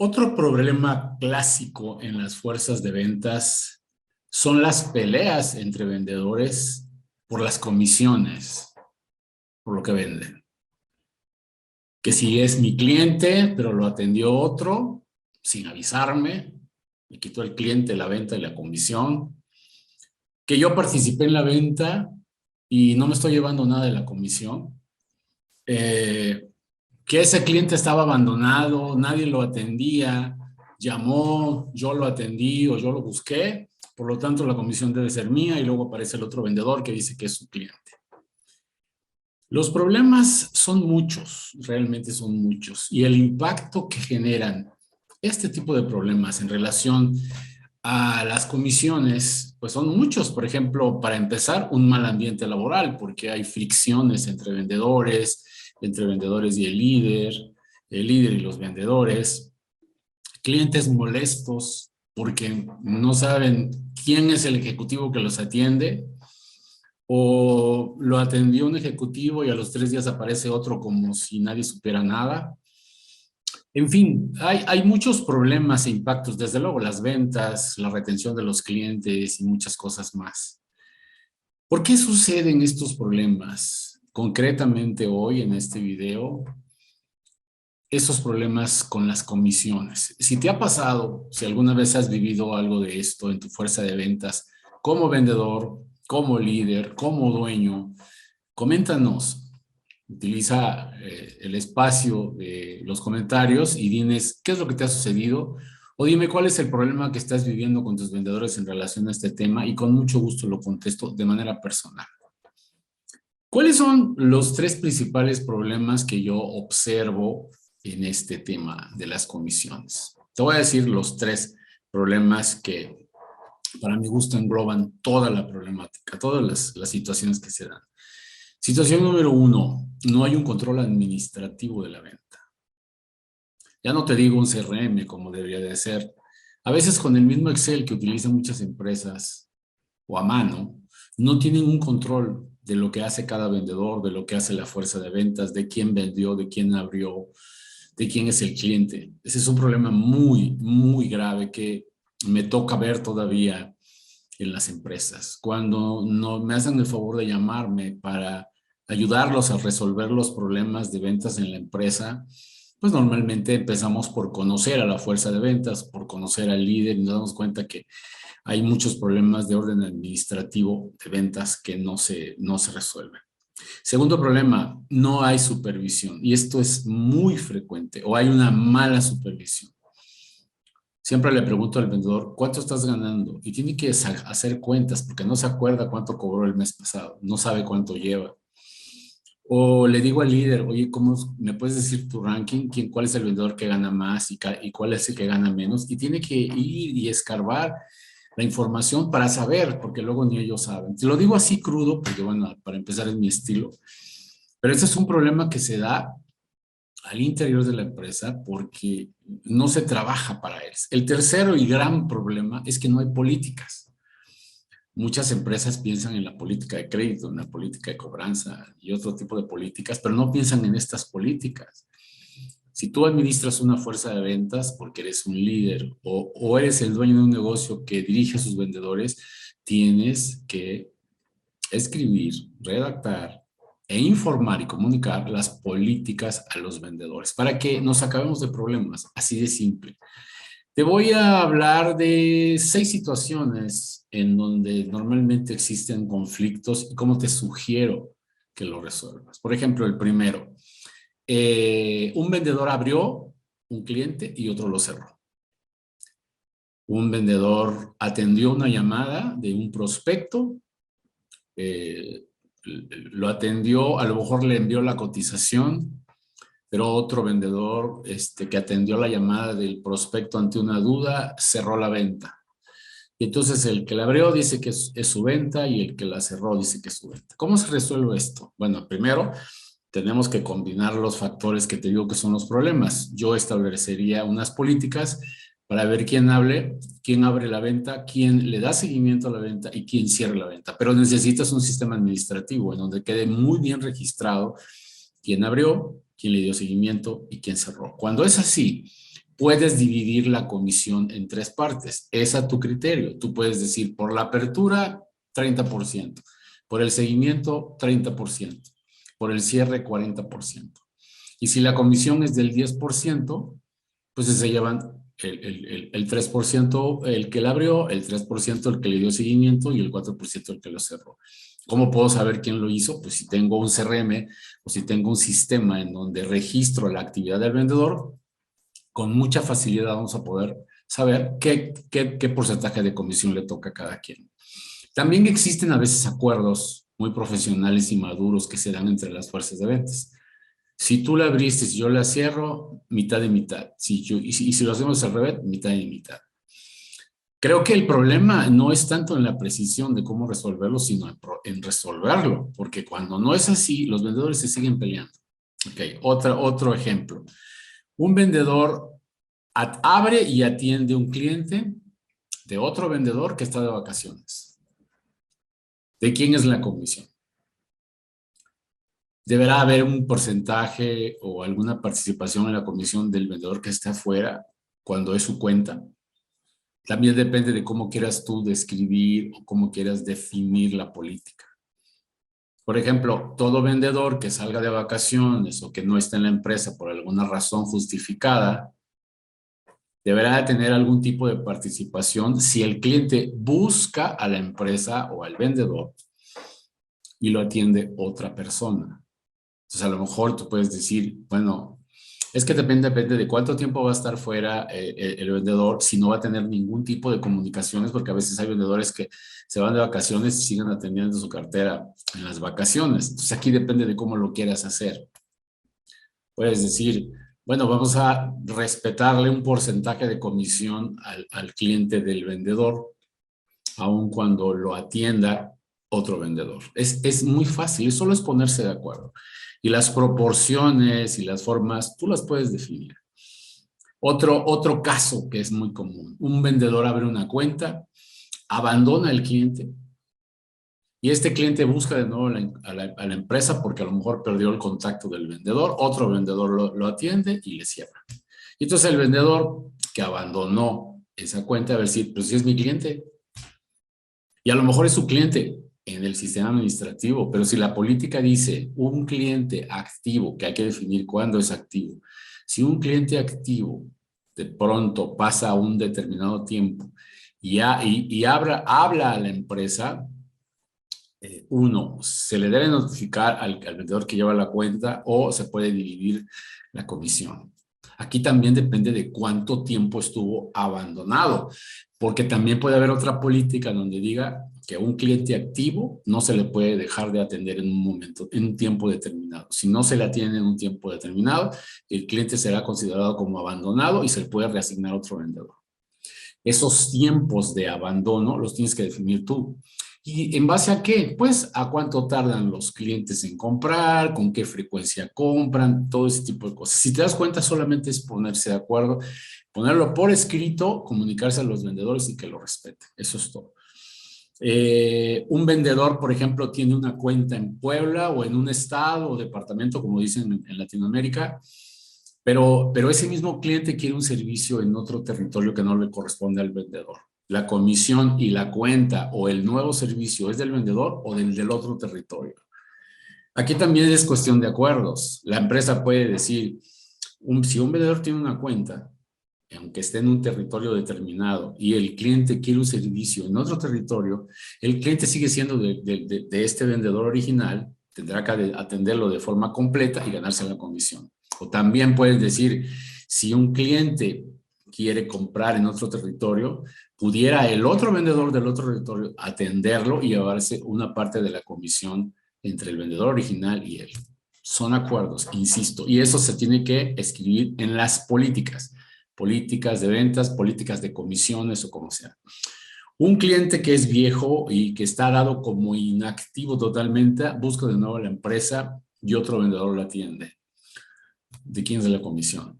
Otro problema clásico en las fuerzas de ventas son las peleas entre vendedores por las comisiones, por lo que venden. Que si es mi cliente, pero lo atendió otro sin avisarme, me quitó el cliente la venta y la comisión. Que yo participé en la venta y no me estoy llevando nada de la comisión. Que ese cliente estaba abandonado, nadie lo atendía, llamó, yo lo atendí o yo lo busqué, por lo tanto la comisión debe ser mía y luego aparece el otro vendedor que dice que es su cliente. Los problemas son muchos, realmente son muchos, y el impacto que generan este tipo de problemas en relación a las comisiones, pues son muchos. Por ejemplo, para empezar, un mal ambiente laboral, porque hay fricciones entre vendedores y el líder y los vendedores, clientes molestos porque no saben quién es el ejecutivo que los atiende, o lo atendió un ejecutivo y a los 3 días aparece otro como si nadie supiera nada. En fin, hay muchos problemas e impactos, desde luego las ventas, la retención de los clientes y muchas cosas más. ¿Por qué suceden estos problemas? Concretamente hoy en este video, esos problemas con las comisiones. Si te ha pasado, si alguna vez has vivido algo de esto en tu fuerza de ventas, como vendedor, como líder, como dueño, coméntanos. Utiliza el espacio de los comentarios y diles qué es lo que te ha sucedido, o dime cuál es el problema que estás viviendo con tus vendedores en relación a este tema, y con mucho gusto lo contesto de manera personal. ¿Cuáles son los 3 principales problemas que yo observo en este tema de las comisiones? Te voy a decir los 3 problemas que para mi gusto engloban toda la problemática, todas las situaciones que se dan. Situación número 1, no hay un control administrativo de la venta. Ya no te digo un CRM como debería de ser. A veces con el mismo Excel que utilizan muchas empresas o a mano, no tienen un control de lo que hace cada vendedor, de lo que hace la fuerza de ventas, de quién vendió, de quién abrió, de quién es el cliente. Ese es un problema muy, muy grave que me toca ver todavía en las empresas. Cuando no me hacen el favor de llamarme para ayudarlos a resolver los problemas de ventas en la empresa, pues normalmente empezamos por conocer a la fuerza de ventas, por conocer al líder, y nos damos cuenta que hay muchos problemas de orden administrativo de ventas que no se resuelven. Segundo problema, no hay supervisión, y esto es muy frecuente, o hay una mala supervisión. Siempre le pregunto al vendedor, ¿cuánto estás ganando? Y tiene que hacer cuentas porque no se acuerda cuánto cobró el mes pasado, no sabe cuánto lleva. O le digo al líder, oye, ¿cómo me puedes decir tu ranking? ¿Cuál es el vendedor que gana más y cuál es el que gana menos? Y tiene que ir y escarbar la información para saber, porque luego ni ellos saben. Te lo digo así crudo, porque bueno, para empezar es mi estilo, pero ese es un problema que se da al interior de la empresa porque no se trabaja para él. El tercero y gran problema es que no hay políticas. Muchas empresas piensan en la política de crédito, en la política de cobranza y otro tipo de políticas, pero no piensan en estas políticas. Si tú administras una fuerza de ventas porque eres un líder o eres el dueño de un negocio que dirige a sus vendedores, tienes que escribir, redactar e informar y comunicar las políticas a los vendedores para que nos acabemos de problemas, así de simple. Te voy a hablar de 6 situaciones en donde normalmente existen conflictos y cómo te sugiero que lo resuelvas. Por ejemplo, el primero, un vendedor abrió un cliente y otro lo cerró. Un vendedor atendió una llamada de un prospecto, lo atendió, a lo mejor le envió la cotización, pero otro vendedor que atendió la llamada del prospecto ante una duda, cerró la venta. Y entonces el que la abrió dice que es su venta y el que la cerró dice que es su venta. ¿Cómo se resuelve esto? Bueno, primero tenemos que combinar los factores que te digo que son los problemas. Yo establecería unas políticas para ver quién abre la venta, quién le da seguimiento a la venta y quién cierra la venta. Pero necesitas un sistema administrativo en donde quede muy bien registrado quién abrió, quién le dio seguimiento y quién cerró. Cuando es así, puedes dividir la comisión en 3 partes. Es a tu criterio. Tú puedes decir, por la apertura, 30%. Por el seguimiento, 30%. Por el cierre, 40%. Y si la comisión es del 10%, pues se llevan el 3% el que la abrió, el 3% el que le dio seguimiento y el 4% el que lo cerró. ¿Cómo puedo saber quién lo hizo? Pues si tengo un CRM o si tengo un sistema en donde registro la actividad del vendedor, con mucha facilidad vamos a poder saber qué porcentaje de comisión le toca a cada quien. También existen a veces acuerdos muy profesionales y maduros que se dan entre las fuerzas de ventas. Si tú la abriste, si yo la cierro, mitad y mitad. Y si lo hacemos al revés, mitad y mitad. Creo que el problema no es tanto en la precisión de cómo resolverlo, sino en resolverlo, porque cuando no es así, los vendedores se siguen peleando. Ok, otro ejemplo. Un vendedor abre y atiende un cliente de otro vendedor que está de vacaciones. ¿De quién es la comisión? ¿Deberá haber un porcentaje o alguna participación en la comisión del vendedor que está afuera cuando es su cuenta? También depende de cómo quieras tú describir o cómo quieras definir la política. Por ejemplo, todo vendedor que salga de vacaciones o que no esté en la empresa por alguna razón justificada, deberá tener algún tipo de participación si el cliente busca a la empresa o al vendedor y lo atiende otra persona. Entonces, a lo mejor tú puedes decir, bueno, es que depende de cuánto tiempo va a estar fuera el vendedor, si no va a tener ningún tipo de comunicaciones, porque a veces hay vendedores que se van de vacaciones y siguen atendiendo su cartera en las vacaciones. Entonces, aquí depende de cómo lo quieras hacer. Puedes decir, bueno, vamos a respetarle un porcentaje de comisión al cliente del vendedor, aun cuando lo atienda otro vendedor. Es muy fácil, solo es ponerse de acuerdo. Y las proporciones y las formas, tú las puedes definir. Otro caso que es muy común. Un vendedor abre una cuenta, abandona al cliente y este cliente busca de nuevo a la empresa porque a lo mejor perdió el contacto del vendedor, otro vendedor lo atiende y le cierra. Y entonces el vendedor que abandonó esa cuenta va a decir, pues si es mi cliente, y a lo mejor es su cliente en el sistema administrativo, pero si la política dice un cliente activo, que hay que definir cuándo es activo, si un cliente activo de pronto pasa un determinado tiempo y habla a la empresa, uno, se le debe notificar al vendedor que lleva la cuenta o se puede dividir la comisión. Aquí también depende de cuánto tiempo estuvo abandonado, porque también puede haber otra política donde diga que a un cliente activo no se le puede dejar de atender en un momento, en un tiempo determinado. Si no se le atiende en un tiempo determinado, el cliente será considerado como abandonado y se le puede reasignar a otro vendedor. Esos tiempos de abandono los tienes que definir tú. ¿Y en base a qué? Pues a cuánto tardan los clientes en comprar, con qué frecuencia compran, todo ese tipo de cosas. Si te das cuenta, solamente es ponerse de acuerdo, ponerlo por escrito, comunicarse a los vendedores y que lo respeten. Eso es todo. Un vendedor, por ejemplo, tiene una cuenta en Puebla o en un estado o departamento, como dicen en Latinoamérica, pero ese mismo cliente quiere un servicio en otro territorio que no le corresponde al vendedor. La comisión y la cuenta o el nuevo servicio es del vendedor o del otro territorio. Aquí también es cuestión de acuerdos. La empresa puede decir, si un vendedor tiene una cuenta, aunque esté en un territorio determinado y el cliente quiere un servicio en otro territorio, el cliente sigue siendo de este vendedor original, tendrá que atenderlo de forma completa y ganarse la comisión. O también puedes decir, si un cliente quiere comprar en otro territorio, pudiera el otro vendedor del otro territorio atenderlo y llevarse una parte de la comisión entre el vendedor original y él. Son acuerdos, insisto, y eso se tiene que escribir en las políticas de ventas, políticas de comisiones o como sea. Un cliente que es viejo y que está dado como inactivo totalmente, busca de nuevo la empresa y otro vendedor lo atiende. ¿De quién es la comisión?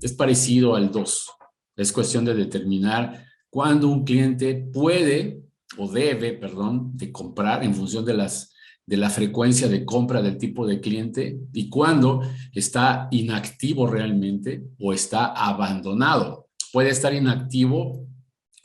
Es parecido al 2. Es cuestión de determinar cuándo un cliente puede o debe, perdón, de comprar en función de las de la frecuencia de compra del tipo de cliente y cuándo está inactivo realmente o está abandonado. Puede estar inactivo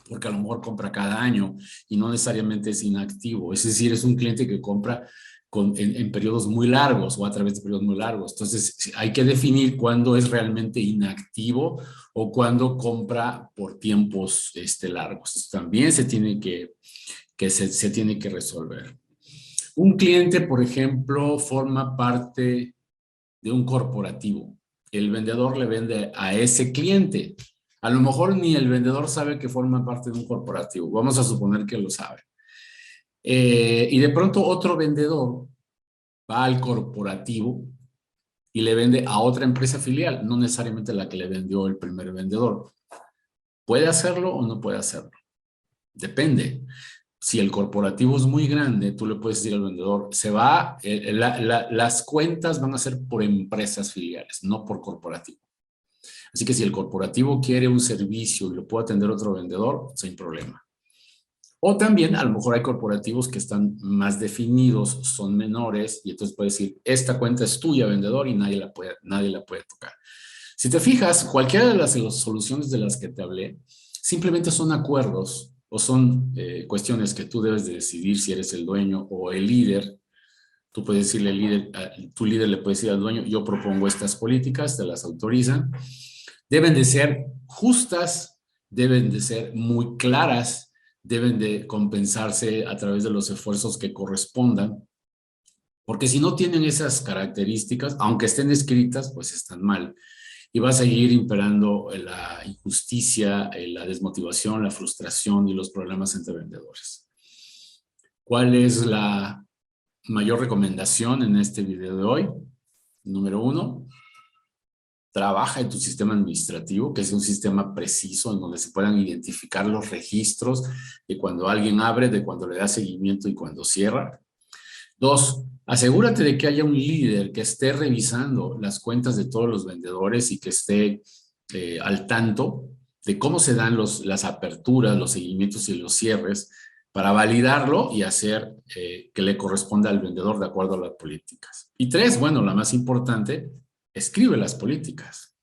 porque a lo mejor compra cada año y no necesariamente es inactivo. Es decir, es un cliente que compra en periodos muy largos o a través de periodos muy largos. Entonces, hay que definir cuándo es realmente inactivo o cuándo compra por tiempos largos. También se tiene se tiene que resolver. Un cliente, por ejemplo, forma parte de un corporativo. El vendedor le vende a ese cliente. A lo mejor ni el vendedor sabe que forma parte de un corporativo. Vamos a suponer que lo sabe. Y de pronto otro vendedor va al corporativo y le vende a otra empresa filial, no necesariamente la que le vendió el primer vendedor. ¿Puede hacerlo o no puede hacerlo? Depende. Si el corporativo es muy grande, tú le puedes decir al vendedor, las cuentas van a ser por empresas filiales, no por corporativo. Así que si el corporativo quiere un servicio y lo puede atender otro vendedor, sin problema. O también, a lo mejor hay corporativos que están más definidos, son menores, y entonces puedes decir, esta cuenta es tuya, vendedor, y nadie la puede tocar. Si te fijas, cualquiera de las soluciones de las que te hablé, simplemente son acuerdos o son cuestiones que tú debes de decidir si eres el dueño o el líder. Tú puedes decirle al líder, tu líder le puede decir al dueño, yo propongo estas políticas, te las autorizan. Deben de ser justas, deben de ser muy claras, deben de compensarse a través de los esfuerzos que correspondan, porque si no tienen esas características, aunque estén escritas, pues están mal. Y va a seguir imperando la injusticia, la desmotivación, la frustración y los problemas entre vendedores. ¿Cuál es la mayor recomendación en este video de hoy? Número 1, trabaja en tu sistema administrativo, que es un sistema preciso en donde se puedan identificar los registros de cuando alguien abre, de cuando le da seguimiento y cuando cierra. 2, asegúrate de que haya un líder que esté revisando las cuentas de todos los vendedores y que esté al tanto de cómo se dan las aperturas, los seguimientos y los cierres para validarlo y hacer que le corresponda al vendedor de acuerdo a las políticas. Y 3, bueno, la más importante, escribe las políticas,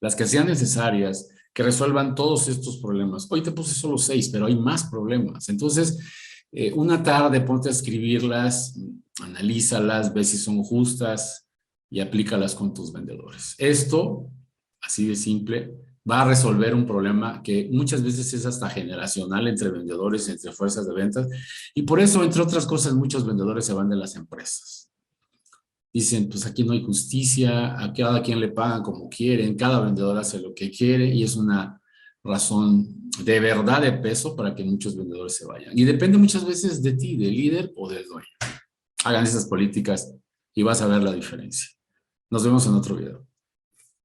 las que sean necesarias, que resuelvan todos estos problemas. Hoy te puse solo 6, pero hay más problemas. Entonces, una tarde ponte a escribirlas, analízalas, ve si son justas y aplícalas con tus vendedores. Esto, así de simple, va a resolver un problema que muchas veces es hasta generacional entre vendedores, entre fuerzas de ventas, y por eso, entre otras cosas, muchos vendedores se van de las empresas. Dicen, pues aquí no hay justicia, a cada quien le pagan como quieren, cada vendedor hace lo que quiere y es una razón de verdad de peso para que muchos vendedores se vayan. Y depende muchas veces de ti, del líder o del dueño. Hagan esas políticas y vas a ver la diferencia. Nos vemos en otro video.